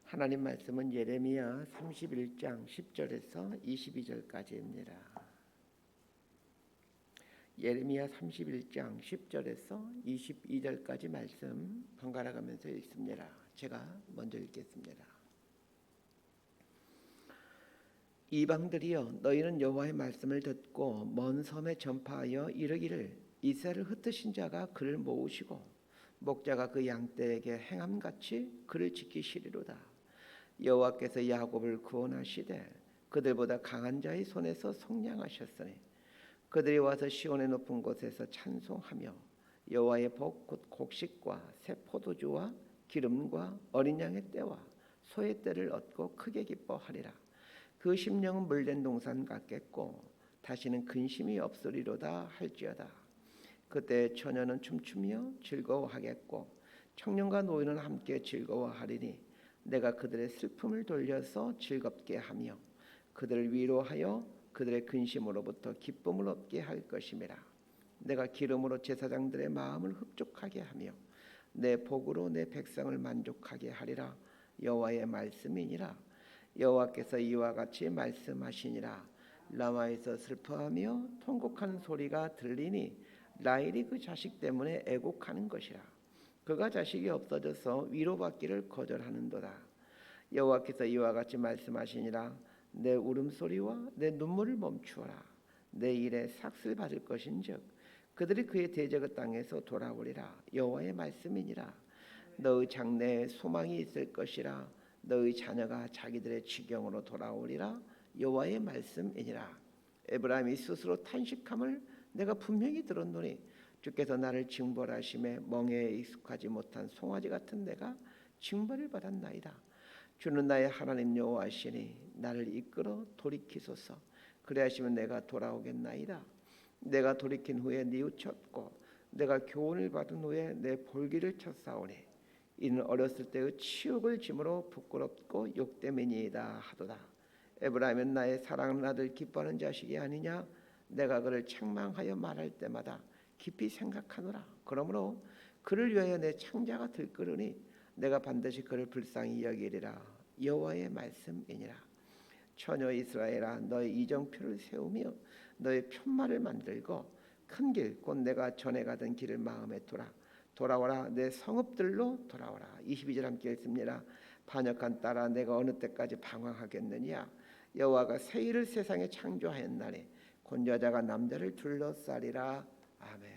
하나님 말씀은 예레미야 31장 10절에서 22절까지입니다. 예레미야 31장 10절에서 22절까지 말씀 번갈아 가면서 읽습니다. 제가 먼저 읽겠습니다. 이방들이여, 너희는 여호와의 말씀을 듣고 먼 섬에 전파하여 이르기를, 이스라엘을 흩으신 자가 그를 모으시고 목자가 그 양떼에게 행함같이 그를 지키시리로다. 여호와께서 야곱을 구원하시되 그들보다 강한 자의 손에서 속량하셨으니 그들이 와서 시온의 높은 곳에서 찬송하며 여호와의 복 곧 곡식과 새 포도주와 기름과 어린 양의 떼와 소의 떼를 얻고 크게 기뻐하리라. 그 심령은 물된 동산 같겠고 다시는 근심이 없으리로다 할지어다. 그때 처녀는 춤추며 즐거워하겠고 청년과 노인은 함께 즐거워하리니 내가 그들의 슬픔을 돌려서 즐겁게 하며 그들을 위로하여 그들의 근심으로부터 기쁨을 얻게 할 것임이라. 내가 기름으로 제사장들의 마음을 흡족하게 하며 내 복으로 내 백성을 만족하게 하리라. 여호와의 말씀이니라. 여호와께서 이와 같이 말씀하시니라. 라마에서 슬퍼하며 통곡하는 소리가 들리니 라헬이 그 자식 때문에 애곡하는 것이라. 그가 자식이 없어져서 위로받기를 거절하는도다. 여호와께서 이와 같이 말씀하시니라. 내 울음소리와 내 눈물을 멈추어라. 내 일에 삭슬 받을 것인즉 그들이 그의 대적의 땅에서 돌아오리라. 여호와의 말씀이니라. 너의 장래에 소망이 있을 것이라. 너의 자녀가 자기들의 지경으로 돌아오리라. 여호와의 말씀이니라. 에브라임이 스스로 탄식함을 내가 분명히 들었노니 주께서 나를 징벌하심에 멍에에 익숙하지 못한 송아지 같은 내가 징벌을 받았나이다. 주는 나의 하나님 여호와시니 나를 이끌어 돌이키소서. 그리하시면 내가 돌아오겠나이다. 내가 돌이킨 후에 뉘우쳤고 내가 교훈을 받은 후에 내 볼기를 쳤사오니 이는 어렸을 때의 치욕을 짐으로 부끄럽고 욕됨이니이다 하도다. 에브라임은 나의 사랑하는 아들 기뻐하는 자식이 아니냐. 내가 그를 책망하여 말할 때마다 깊이 생각하노라. 그러므로 그를 위하여 내 창자가 들끓으니 내가 반드시 그를 불쌍히 여기리라. 여호와의 말씀이니라. 처녀 이스라엘아, 너의 이정표를 세우며 너의 편말을 만들고 큰 길 곧 내가 전에 가던 길을 마음에 두라. 돌아와라. 내 성읍들로 돌아와라. 22절 함께 읽습니다. 반역한 딸아, 내가 어느 때까지 방황하겠느냐. 여호와가 새 일을 세상에 창조하였나니 곧 여자가 남자를 둘러싸리라. 아멘.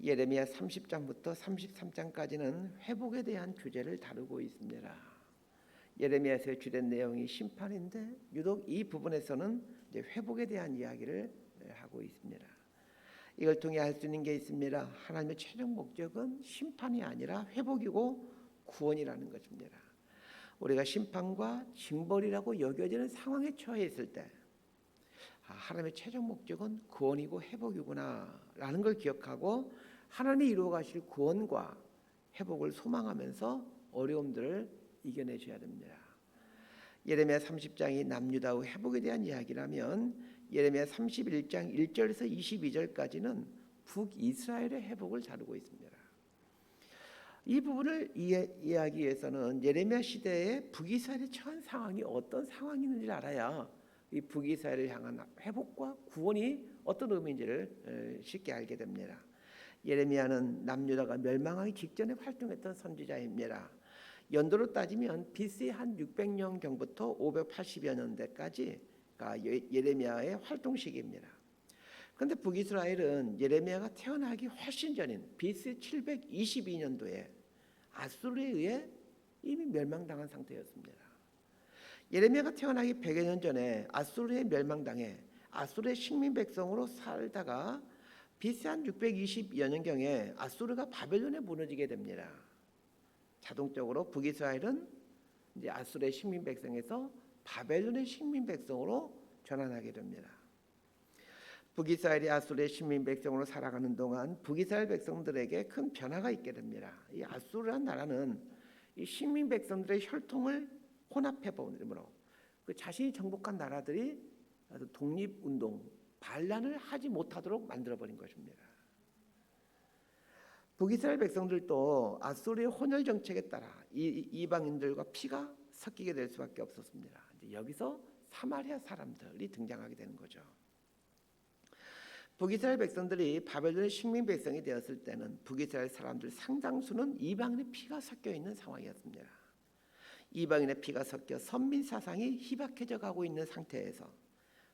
예레미야 30장부터 33장까지는 회복에 대한 주제를 다루고 있습니다. 예레미야서의 주된 내용이 심판인데 유독 이 부분에서는 이제 회복에 대한 이야기를 하고 있습니다. 이걸 통해 알 수 있는 게 있습니다. 하나님의 최종 목적은 심판이 아니라 회복이고 구원이라는 것입니다. 우리가 심판과 징벌이라고 여겨지는 상황에 처해 있을 때 하나님의 최종 목적은 구원이고 회복이구나 라는 걸 기억하고 하나님이 이루어 가실 구원과 회복을 소망하면서 어려움들을 이겨내셔야 됩니다. 예레미야 30장이 남유다의 회복에 대한 이야기라면 예레미야 31장 1절에서 22절까지는 북이스라엘의 회복을 다루고 있습니다. 이 부분을 이해하기 위해서는 예레미야 시대에 북이스라엘의 처한 상황이 어떤 상황이었는지를 알아야 이 북이스라엘을 향한 회복과 구원이 어떤 의미인지를 쉽게 알게 됩니다. 예레미야는 남유다가 멸망하기 직전에 활동했던 선지자입니다. 연도로 따지면 BC 한 600년경부터 580여 년대까지가 예레미야의 활동 시기입니다. 그런데 북이스라엘은 예레미야가 태어나기 훨씬 전인 BC 722년도에 아수르에 의해 이미 멸망당한 상태였습니다. 예레미야가 태어나기 100여 년 전에 아수르에 멸망당해 아수르의 식민 백성으로 살다가 BC 한 620여 년경에 아수르가 바벨론에 무너지게 됩니다. 자동적으로 북이스라엘은 이제 아수르의 식민 백성에서 바벨론의 식민 백성으로 전환하게 됩니다. 북이스라엘이 아수르의 식민 백성으로 살아가는 동안 북이스라엘 백성들에게 큰 변화가 있게 됩니다. 이 아수르란 나라는 이 식민 백성들의 혈통을 혼합해 버림으로 그 자신이 정복한 나라들이 독립운동 반란을 하지 못하도록 만들어 버린 것입니다. 북이스라엘 백성들도 아수르의 혼혈 정책에 따라 이방인들과 피가 섞이게 될 수밖에 없었습니다. 이제 여기서 사마리아 사람들이 등장하게 되는 거죠. 북이스라엘 백성들이 바벨론의 식민 백성이 되었을 때는 북이스라엘 사람들 상당수는 이방인의 피가 섞여 있는 상황이었습니다. 이방인의 피가 섞여 선민 사상이 희박해져 가고 있는 상태에서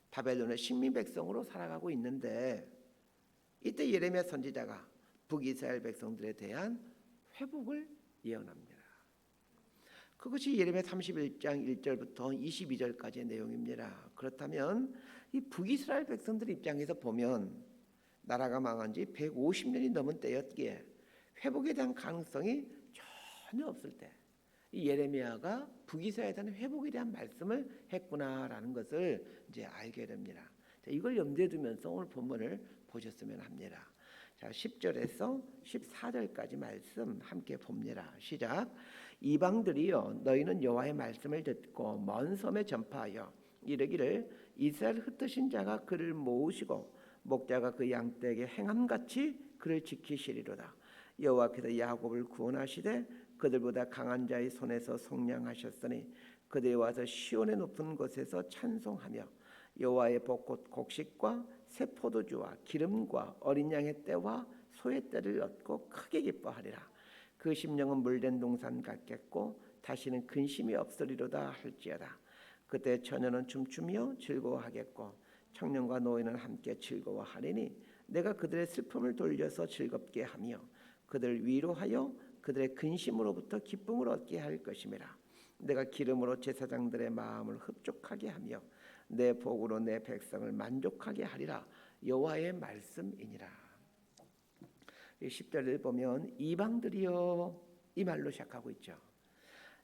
바벨론의 식민 백성으로 살아가고 있는데, 이때 예레미야 선지자가 북이스라엘 백성들에 대한 회복을 예언합니다. 그것이 예레미야 31장 1절부터 22절까지의 내용입니다. 그렇다면 이 북이스라엘 백성들 입장에서 보면 나라가 망한 지 150년이 넘은 때였기에 회복에 대한 가능성이 전혀 없을 때 이 예레미야가 북이스라엘에 대한 회복에 대한 말씀을 했구나라는 것을 이제 알게 됩니다. 자, 이걸 염두에 두면서 오늘 본문을 보셨으면 합니다. 자, 10절에서 14절까지 말씀 함께 봅니다. 시작. 이방들이여, 너희는 여호와의 말씀을 듣고 먼 섬에 전파하여 이르기를 이스라엘 흩으신 자가 그를 모으시고 목자가 그 양떼에게 행함같이 그를 지키시리로다. 여호와께서 야곱을 구원하시되 그들보다 강한 자의 손에서 속량하셨으니 그들이 와서 시온의 높은 곳에서 찬송하며 여호와의 벚꽃 곡식과 새 포도주와 기름과 어린 양의 떼와 소의 떼를 얻고 크게 기뻐하리라. 그 심령은 물된 동산 같겠고 다시는 근심이 없으리로다 할지어다. 그때 처녀는 춤추며 즐거워하겠고 청년과 노인은 함께 즐거워하리니 내가 그들의 슬픔을 돌려서 즐겁게 하며 그들을 위로하여 그들의 근심으로부터 기쁨을 얻게 할 것임이라. 내가 기름으로 제사장들의 마음을 흡족하게 하며 내 복으로 내 백성을 만족하게 하리라. 여호와의 말씀이니라. 10절을 보면 이방들이여, 이 말로 시작하고 있죠.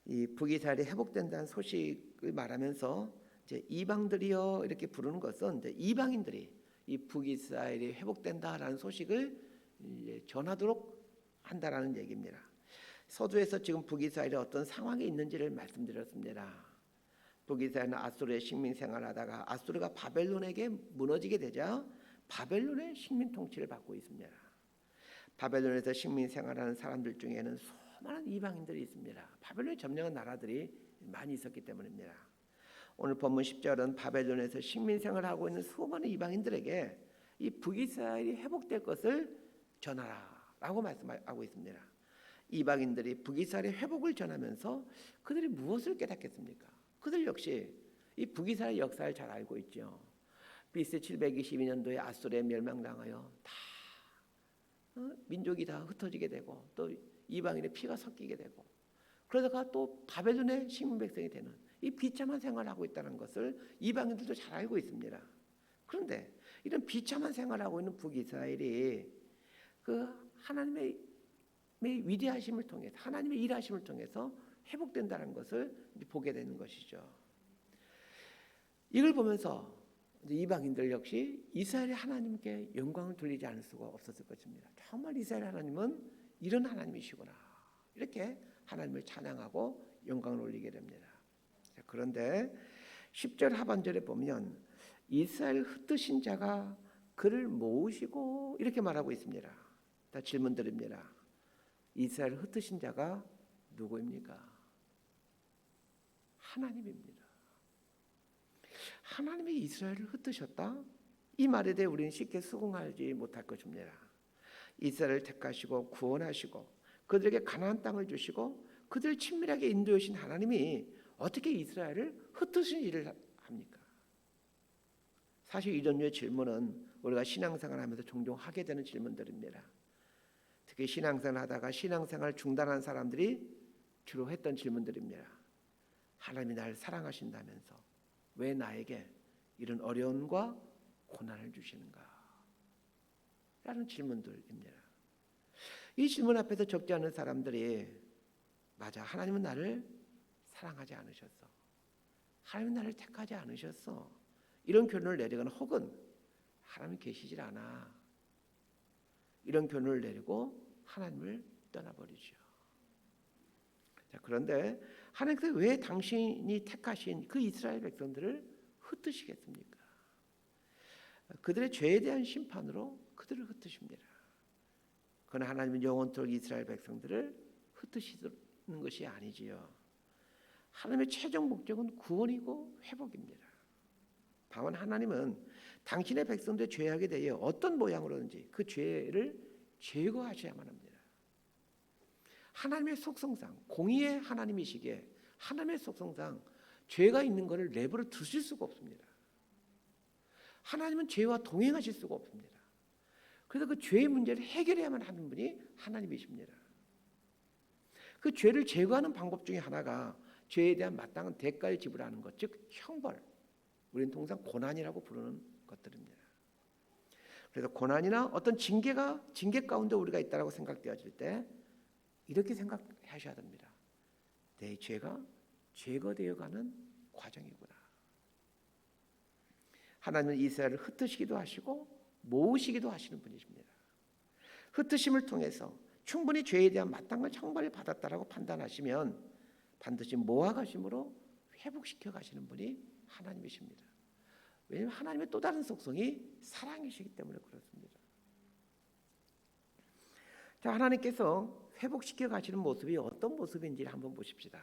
이 북이스라엘이 회복된다는 소식을 말하면서 이제 이방들이여 이렇게 부르는 것은 이제 이방인들이 이 북이스라엘이 회복된다라는 소식을 이제 전하도록 한다라는 얘기입니다. 서두에서 지금 북이스라엘이 어떤 상황에 있는지를 말씀드렸습니다. 북이스라엘은 아수르의 식민 생활하다가 아수르가 바벨론에게 무너지게 되자 바벨론의 식민 통치를 받고 있습니다. 바벨론에서 식민 생활하는 사람들 중에는 수많은 이방인들이 있습니다. 바벨론에 점령한 나라들이 많이 있었기 때문입니다. 오늘 본문 10절은 바벨론에서 식민 생활하고 있는 수많은 이방인들에게 이 북이스라엘이 회복될 것을 전하라라고 말씀하고 있습니다. 이방인들이 북이스라엘의 회복을 전하면서 그들이 무엇을 깨닫겠습니까? 그들 역시 이 북이스라엘 역사를 잘 알고 있죠. BC 722년도에 아수르에 멸망당하여 다 민족이 다 흩어지게 되고 또 이방인의 피가 섞이게 되고 그러다가 또 바벨론의 식민 백성이 되는 이 비참한 생활을 하고 있다는 것을 이방인들도 잘 알고 있습니다. 그런데 이런 비참한 생활을 하고 있는 북이스라엘이 그 하나님의 위대하심을 통해서 하나님의 일하심을 통해서 회복된다는 것을 보게 되는 것이죠. 이걸 보면서 이방인들 역시 이스라엘의 하나님께 영광을 돌리지 않을 수가 없었을 것입니다. 정말 이스라엘 하나님은 이런 하나님이시구나, 이렇게 하나님을 찬양하고 영광을 올리게 됩니다. 그런데 10절 하반절에 보면 이스라엘 흩으신 자가 그를 모으시고 이렇게 말하고 있습니다. 다 질문 드립니다. 이스라엘 흩으신 자가 누구입니까? 하나님입니다. 하나님이 이스라엘을 흩으셨다? 이 말에 대해 우리는 쉽게 수긍하지 못할 것입니다. 이스라엘을 택하시고 구원하시고 그들에게 가나안 땅을 주시고 그들을 친밀하게 인도하신 하나님이 어떻게 이스라엘을 흩으신 일을 합니까? 사실 이런 류의 질문은 우리가 신앙생활을 하면서 종종 하게 되는 질문들입니다. 특히 신앙생활을 하다가 신앙생활을 중단한 사람들이 주로 했던 질문들입니다. 하나님이 나를 사랑하신다면서 왜 나에게 이런 어려움과 고난을 주시는가? 라는 질문들입니다. 이 질문 앞에서 적지 않은 사람들이 맞아, 하나님은 나를 사랑하지 않으셨어, 하나님은 나를 택하지 않으셨어, 이런 결론을 내리거나 혹은 하나님이 계시질 않아, 이런 결론을 내리고 하나님을 떠나버리죠. 자, 그런데 하나님께서 왜 당신이 택하신 그 이스라엘 백성들을 흩으시겠습니까? 그들의 죄에 대한 심판으로 그들을 흩으십니다. 그러나 하나님은 영원토록 이스라엘 백성들을 흩으시는 것이 아니지요. 하나님의 최종 목적은 구원이고 회복입니다. 다만 하나님은 당신의 백성들의 죄악에 대해 어떤 모양으로든지 그 죄를 제거하셔야만 합니다. 하나님의 속성상, 공의의 하나님이시기에 하나님의 속성상 죄가 있는 것을 내버려 두실 수가 없습니다. 하나님은 죄와 동행하실 수가 없습니다. 그래서 그 죄의 문제를 해결해야만 하는 분이 하나님이십니다. 그 죄를 제거하는 방법 중에 하나가 죄에 대한 마땅한 대가를 지불하는 것, 즉 형벌. 우리는 통상 고난이라고 부르는 것들입니다. 그래서 고난이나 어떤 징계 가운데 우리가 있다라고 생각되어질 때 이렇게 생각하셔야 됩니다. 내 죄가 제거되어가는 과정이구나. 하나님은 이스라엘을 흩으시기도 하시고 모으시기도 하시는 분이십니다. 흩으심을 통해서 충분히 죄에 대한 마땅한 형벌을 받았다라고 판단하시면 반드시 모아가심으로 회복시켜 가시는 분이 하나님이십니다. 왜냐하면 하나님의 또 다른 속성이 사랑이시기 때문에 그렇습니다. 자, 하나님께서 회복시켜 가시는 모습이 어떤 모습인지 한번 보십시다.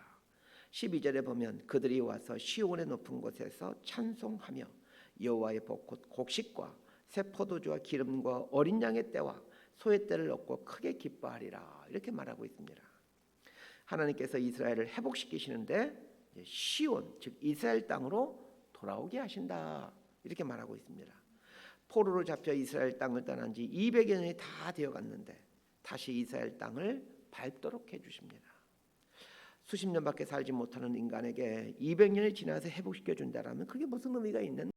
12절에 보면 그들이 와서 시온의 높은 곳에서 찬송하며 여호와의 벚꽃 곡식과 새 포도주와 기름과 어린 양의 떼와 소의 떼를 얻고 크게 기뻐하리라 이렇게 말하고 있습니다. 하나님께서 이스라엘을 회복시키시는데 시온 즉 이스라엘 땅으로 돌아오게 하신다 이렇게 말하고 있습니다. 포로로 잡혀 이스라엘 땅을 떠난 지 200여 년이 다 되어갔는데 다시 이스라엘 땅을 밟도록 해주십니다. 수십 년밖에 살지 못하는 인간에게 200년이 지나서 회복시켜 준다라면 그게 무슨 의미가 있는